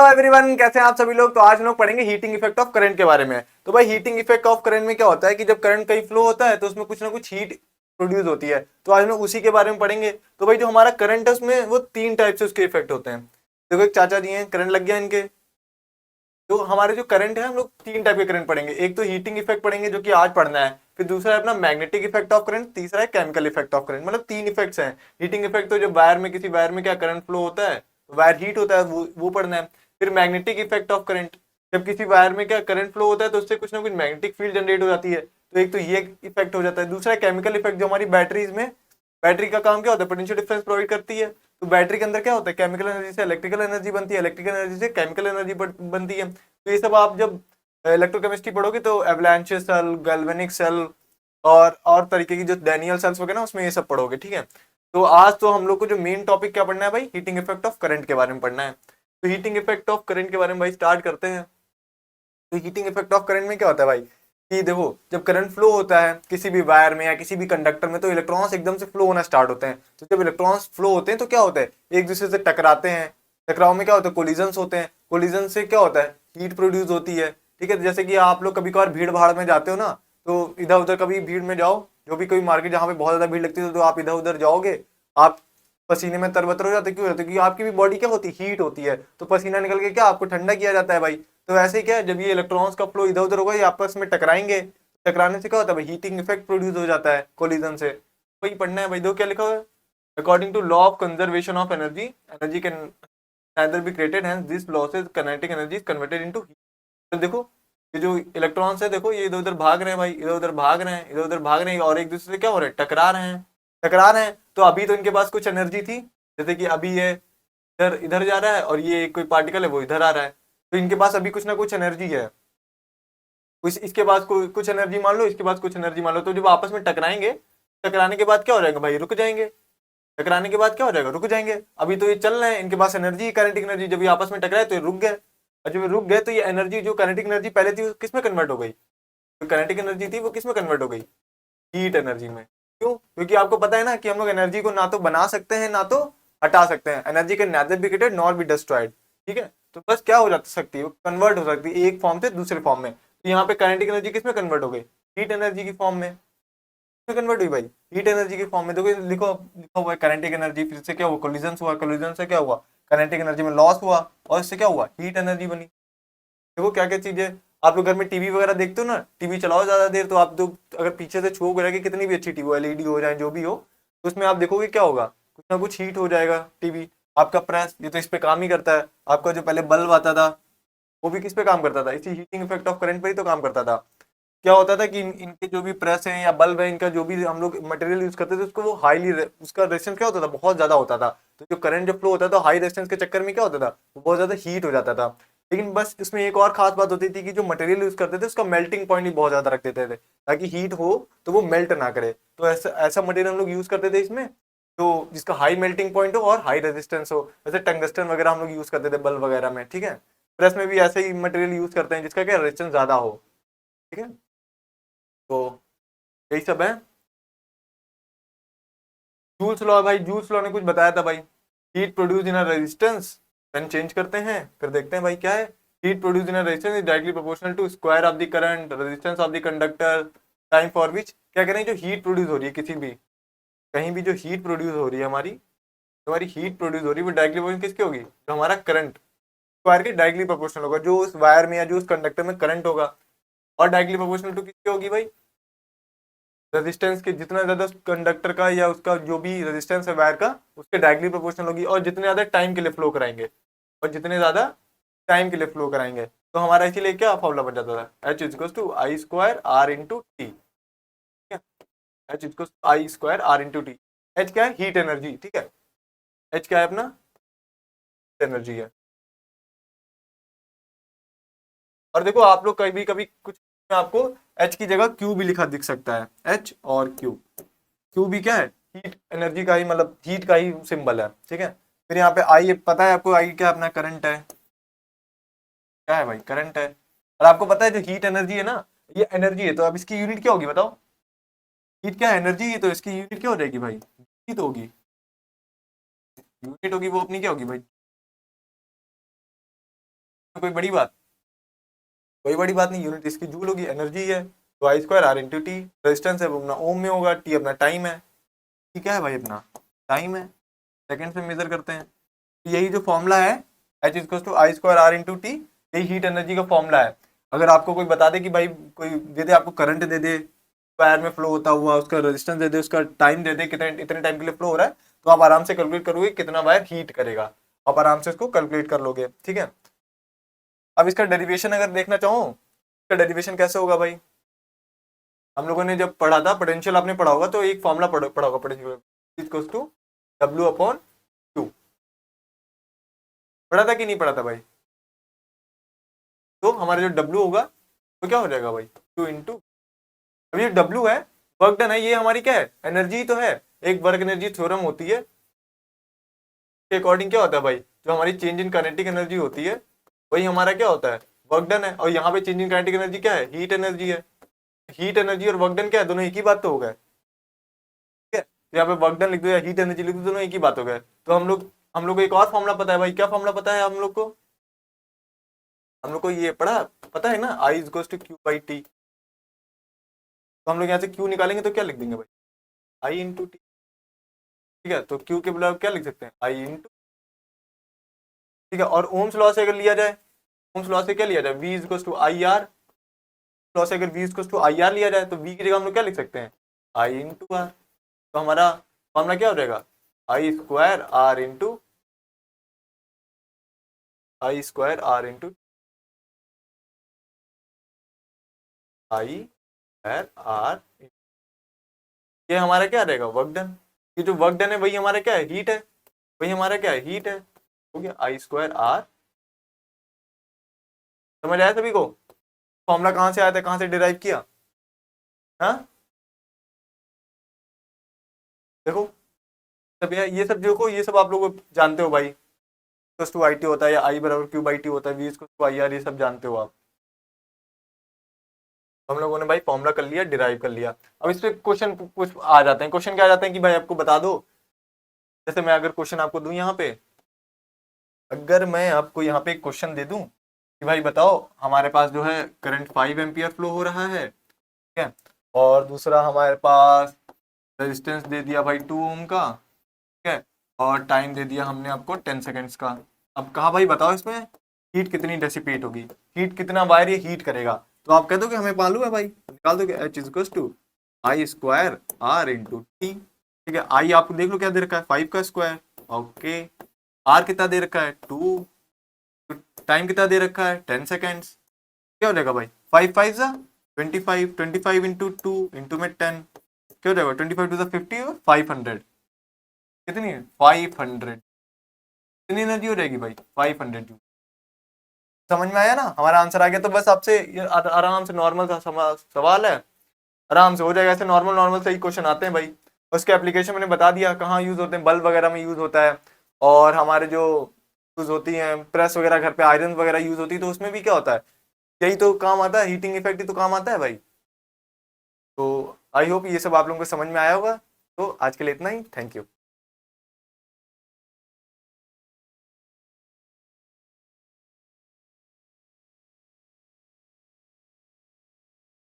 Hello everyone, कैसे हैं आप सभी लोग। तो आज हम लोग पढ़ेंगे हीटिंग इफेक्ट ऑफ करंट के बारे में। तो भाई हीटिंग इफेक्ट ऑफ करंट में क्या होता है कि जब करंट कहीं फ्लो होता है तो उसमें कुछ ना कुछ हीट प्रोड्यूस होती है। तो आज हम लोग उसी के बारे में पढ़ेंगे। तो भाई जो हमारा करंट है उसमें वो तीन टाइप से उसके इफेक्ट होते हैं। देखो एक चाचा जी हैं, करंट लग गया इनके। तो हमारे जो करंट है हम लोग तीन टाइप के करंट पढ़ेंगे। एक तो हीटिंग इफेक्ट पढ़ेंगे जो कि आज पढ़ना है, फिर दूसरा है अपना मैग्नेटिक इफेक्ट ऑफ करंट, तीसरा है केमिकल इफेक्ट ऑफ करंट। मतलब तीन इफेक्ट्स हैं। हीटिंग इफेक्ट तो जब वायर में किसी वायर में क्या करंट फ्लो होता है, वायर हीट होता है, वो पढ़ना है। फिर मैग्नेटिक इफेक्ट ऑफ करंट, जब किसी वायर में क्या करंट फ्लो होता है तो उससे कुछ ना कुछ मैग्नेटिक फील्ड जनरेट हो जाती है। तो एक तो ये इफेक्ट हो जाता है। दूसरा है केमिकल इफेक्ट, जो हमारी बैटरीज में, बैटरी का काम क्या होता है, पोटेंशियल डिफरेंस प्रोवाइड करती है। तो बैटरी के अंदर क्या होता है, केमिकल एनर्जी से इलेक्ट्रिकल एनर्जी बनती है, इलेक्ट्रिकल एनर्जी से केमिकल एनर्जी बनती है। तो ये सब आप जब इलेक्ट्रोकेमिस्ट्री पढ़ोगे तो एवलांचे सेल, गैल्वेनिक सेल और तरीके की जो डैनियल सेल्स वगैरह ना, उसमें ये सब पढ़ोगे। ठीक है। तो आज तो हम लोग को जो मेन टॉपिक क्या पढ़ना है भाई, हीटिंग इफेक्ट ऑफ करंट के बारे में पढ़ना है। तो हीटिंग इफेक्ट ऑफ करंट के बारे में भाई स्टार्ट करते हैं। तो हीटिंग इफेक्ट ऑफ करंट में क्या होता है भाई कि देखो, जब करंट फ्लो होता है किसी भी वायर में या किसी भी कंडक्टर में तो इलेक्ट्रॉन्स एकदम से फ्लो होना स्टार्ट होते हैं। तो जब इलेक्ट्रॉन्स फ्लो होते हैं तो क्या होता है, एक दूसरे से टकराते हैं। टकराव में क्या होता है, कोलिजन्स होते हैं। कोलिजन से क्या होता है, हीट प्रोड्यूस होती है। ठीक है। जैसे कि आप लोग कभी कभार भीड़ भाड़ में जाते हो ना, तो इधर उधर कभी भीड़ में जाओ, जो भी कोई मार्केट जहाँ पे बहुत ज्यादा भीड़ लगती है, तो आप इधर उधर जाओगे, आप पसीने में तरबतर हो जाते। क्यों होते, क्योंकि आपकी भी बॉडी क्या होती है, हीट होती है। तो पसीना निकल के क्या आपको ठंडा किया जाता है भाई। तो वैसे ही क्या है, जब ये इलेक्ट्रॉन्स का फ्लो इधर उधर होगा, ये आपस में टकराएंगे। टकराने से क्या होता है भाई, हीटिंग इफेक्ट प्रोड्यूस हो जाता है कोलिजन से। वही पढ़ना है भाई। दो क्या लिखा हुआ है, according to law of conservation of energy, energy can neither be created, hence this losses kinetic energy is converted into heat। तो देखो, ये जो इलेक्ट्रॉन्स है, देखो ये इधर उधर भाग रहे हैं भाई, इधर उधर भाग रहे हैं, इधर उधर भाग रहे हैं, और एक दूसरे से क्या हो रहा है, टकरा रहे हैं। टकरा रहे हैं तो अभी तो इनके पास कुछ एनर्जी थी, जैसे कि अभी ये इधर इधर जा रहा है और ये कोई पार्टिकल है वो इधर आ रहा है। तो इनके पास अभी कुछ ना कुछ एनर्जी है। कुछ इसके पास कुछ एनर्जी मान लो, इसके पास कुछ एनर्जी मान लो। तो जब आपस में टकराएंगे, टकराने के बाद क्या हो जाएगा भाई, रुक जाएंगे। टकराने के बाद क्या हो जाएगा, रुक जाएंगे। अभी तो ये चल रहे हैं, इनके पास एनर्जी, काइनेटिक एनर्जी। जब ये आपस में टकराए तो ये रुक गए, और जब ये रुक गए तो ये एनर्जी जो काइनेटिक एनर्जी पहले थी वो किस में कन्वर्ट हो गई, जो काइनेटिक एनर्जी थी वो किस में कन्वर्ट हो गई, हीट एनर्जी में। क्यों, क्योंकि आपको पता है ना कि हम लोग एनर्जी को ना तो बना सकते हैं ना तो हटा सकते हैं। Energy can nether be created nor be destroyed. ठीक है। तो बस क्या हो जा सकती है, वो कन्वर्ट हो सकती है एक फॉर्म से दूसरे फॉर्म में। तो यहाँ पे काइनेटिक एनर्जी किस में कन्वर्ट हो गई, हीट एनर्जी की फॉर्म में कन्वर्ट हुई भाई, हीट एनर्जी की फॉर्म में। देखो लिखो, लिखा हुआ है काइनेटिक एनर्जी, फिर से क्या हुआ, कोलिजन हुआ, कोलिजन से क्या हुआ, काइनेटिक एनर्जी में लॉस हुआ, और इससे क्या हुआ, हीट एनर्जी बनी। देखो क्या क्या चीजें। आप लोग घर में टीवी वगैरह देखते हो ना, टीवी चलाओ ज्यादा देर तो आप तो, अगर पीछे से छू रहे कि कितनी भी अच्छी टीवी हो, एलईडी हो जाए जो भी हो, तो उसमें आप देखोगे क्या होगा, कुछ ना कुछ हीट हो जाएगा टीवी। आपका प्रेस, ये तो इस पे काम ही करता है। आपका जो पहले बल्ब आता था वो भी किस पे काम करता था, इसी हीटिंग इफेक्ट ऑफ करंट पर ही तो काम करता था। क्या होता था कि इनके जो भी प्रेस है या बल्ब है, इनका जो भी हम लोग मटेरियल यूज करते थे उसको वो हाईली, उसका रेजिस्टेंस क्या होता था, बहुत ज्यादा होता था। तो जो करंट जब फ्लो होता था हाई रेजिस्टेंस के चक्कर में क्या होता था, वो बहुत ज्यादा हीट हो जाता था। लेकिन बस इसमें एक और खास बात होती थी कि जो मटेरियल यूज करते थे उसका मेल्टिंग पॉइंट भी बहुत ज्यादा रख देते थे, ताकि हीट हो तो वो मेल्ट ना करे। तो ऐसा ऐसा मटेरियल हम लोग यूज करते थे इसमें, तो जिसका हाई मेल्टिंग पॉइंट हो और हाई रेजिस्टेंस हो। जैसे टंगस्टन वगैरह हम लोग यूज करते थे बल्ब वगैरह में। ठीक है। प्रेस में भी ऐसे ही मटेरियल यूज करते हैं जिसका क्या रेजिस्टेंस ज्यादा हो। ठीक है। तो यही सब है। जूल्स लॉ, भाई जूल्स लॉ ने कुछ बताया था भाई, heat produce in a resistance, pen change करते हैं फिर देखते हैं भाई क्या है। Heat produce in a resistance is directly proportional to square of the current resistance of the conductor time for which. क्या करें, जो हीट प्रोड्यूस हो रही है किसी भी, कहीं भी जो हीट प्रोड्यूस हो रही है हमारी, हमारी हीट प्रोड्यूस हो रही है वो डायरेक्टली प्रोपोर्शनल किसकी होगी, जो हमारा करंट स्क्वायर के डायरेक्टली प्रोपोर्शनल होगा, जो उस वायर में या जो उस कंडक्टर में करंट होगा। और डायरेक्टली प्रोपोर्शनल टू किसकी होगी भाई, रेजिस्टेंस के, जितना ज्यादा कंडक्टर का या उसका जो भी रेजिस्टेंस है वायर का, उसके डायरेक्टली प्रोपोर्शनल होगी। और जितने ज्यादा टाइम के लिए फ्लो कराएंगे, और जितने ज्यादा टाइम के लिए फ्लो कराएंगे, तो हमारा इसीलिए क्या फॉर्मूला बन जाता था, H is to I square R into T. H is I square R into T. H क्या है, हीट एनर्जी। ठीक है। एच क्या है अपना, एनर्जी है। और देखो आप लोग कभी कभी कुछ में आपको एच की जगह क्यू भी लिखा दिख सकता है, एच और क्यू। क्यू भी क्या है, हीट एनर्जी का ही, मतलब हीट का ही सिंबल है। ठीक है। फिर यहाँ पे आई, पता है आपको आई क्या, अपना करंट है। क्या है भाई, करंट है। और आपको पता है जो हीट एनर्जी है ना, ये एनर्जी है, तो अब इसकी यूनिट क्या होगी बताओ। हीट क्या है, एनर्जी है, तो इसकी यूनिट क्या हो जाएगी भाई, हीट होगी। यूनिट होगी वो अपनी क्या होगी भाई, कोई बड़ी बात, कोई बड़ी बात नहीं, यूनिट इसकी जूल होगी, एनर्जी है, तो I square R into T, resistance है वो अपना ओम में होगा, टी अपना टाइम है, ठीक है भाई, अपना टाइम है, सेकंड से मेजर करते हैं। तो यही जो फॉर्मूला है H equals to I square R into T, यही हीट एनर्जी का फॉर्मूला है। अगर आपको कोई बता दे कि भाई कोई दे दे, आपको करंट दे दे वायर में फ्लो होता हुआ, उसका रेजिस्टेंस दे दे, उसका टाइम दे दे, कितने इतने टाइम के लिए फ्लो हो रहा है, तो आप आराम से कैलकुलेट करोगे कितना वायर हीट करेगा, आप आराम से इसको कैलकुलेट कर लोगे, ठीक है। अब इसका डेरिवेशन अगर देखना चाहो, इसका डेरिवेशन कैसे होगा भाई, हम लोगों ने जब पढ़ा था पोटेंशियल, आपने पढ़ा होगा, तो एक फॉर्मूला पढ़ा होगा potential equals to W upon Q, पढ़ा था कि नहीं पढ़ा था भाई। तो हमारा जो डब्ल्यू होगा तो क्या हो जाएगा भाई, क्यू इंटू, अब ये डब्ल्यू है, वर्क डन है, ये हमारी क्या है, एनर्जी तो है, एक वर्क एनर्जी थ्योरम होती है के अकॉर्डिंग क्या होता है भाई, जो हमारी चेंज इन काइनेटिक एनर्जी होती है वही हमारा क्या होता है, वर्क डन है। और यहाँ पे चेंज इन काइनेटिक एनर्जी क्या है, हीट एनर्जी है, हीट एनर्जी और वर्क डन क्या है, दोनों एक ही बात तो हो गए, ठीक है। तो यहाँ पे वर्क डन लिख दो या हीट एनर्जी लिख दो, दोनों एक ही बात हो गए। तो हम लोग को एक और फॉर्मूला पता है भाई, क्या फॉर्मूला पता है हम लोग को, हम लोग को ये पता है ना, I is equals to Q by T. तो हम लोग यहाँ से क्यू निकालेंगे तो क्या लिख देंगे भाई, आई इंटू टी, ठीक है। तो क्यू के बजाय क्या लिख सकते हैं, आई इंटू, ठीक है। और ओम्स लॉ से अगर लिया जाए, ओम्स लॉ से क्या लिया जाए, V is equals to I R, law से अगर V is equals to I R लिया जाए तो वी की जगह हम लोग क्या लिख सकते हैं, आई इंटू आर। तो हमारा फॉर्मूला क्या हो जाएगा, I square R into, I square R into I square R, ये हमारा क्या रहेगा, वर्क डन। ये जो वर्क डन है वही हमारा क्या है, हीट है, वही हमारा क्या है, हीट है, हो गया आई स्क्वायर आर। समझ आया सभी को, फॉर्मूला कहाँ से आया था, कहाँ से डिराइव किया, हाँ देखो, सब ये सब देखो, ये सब आप लोग जानते हो भाई, इक्वल्स टू आई टी होता है, या आई बराबर क्यू बाई टी होता है, V equals to I R, ये सब जानते हो आप। हम लोगों ने भाई फॉर्मूला कर लिया, डिराइव कर लिया। अब इस पे क्वेश्चन कुछ आ जाते हैं, क्वेश्चन क्या आ जाते हैं कि भाई आपको बता दो, जैसे मैं अगर क्वेश्चन आपको दूं यहाँ पे, अगर मैं आपको यहाँ पे एक क्वेश्चन दे दूं कि भाई बताओ हमारे पास जो है करंट 5 एम्पियर फ्लो हो रहा है, ठीक है, और दूसरा हमारे पास रेजिस्टेंस दे दिया भाई 2 ओम का, ठीक है, और टाइम दे दिया हमने आपको 10 सेकेंड्स का। अब कहा भाई बताओ इसमें हीट कितनी डेसिपेट होगी, हीट कितना वायर ये हीट करेगा, तो आप कह दो कि हमें मालूम है भाई, निकाल दो कि H is equals to I square R into T, ठीक है। आई आपको देख लो क्या दे रखा है, 5 का स्क्वायर, ओके, आर कितना दे रखा है 2, टाइम कितना दे रखा है 10 सेकेंड्स, क्या हो जाएगा भाई 5 5 जा 25, 25 इंटू 2 इंटू में 10, क्या हो जाएगा 25 टू 50 और 500, कितनी है 500, कितनी एनर्जी हो जाएगी भाई 500 जूल। समझ में आया ना, हमारा आंसर आ गया। तो बस आपसे आराम से नॉर्मल सा सवाल है, आराम से हो जाएगा, ऐसे नॉर्मल नॉर्मल से ही क्वेश्चन आते हैं भाई। उसके एप्लीकेशन मैंने बता दिया कहाँ यूज होते हैं, बल्ब वगैरह में यूज होता है, और हमारे जो यूज होती हैं प्रेस वगैरह, घर पे आयरन वगैरह यूज होती है, तो उसमें भी क्या होता है, यही तो काम आता है, हीटिंग इफेक्ट ही तो काम आता है भाई। तो आई होप ये सब आप लोगों को समझ में आया होगा। तो आज के लिए इतना ही, थैंक यू।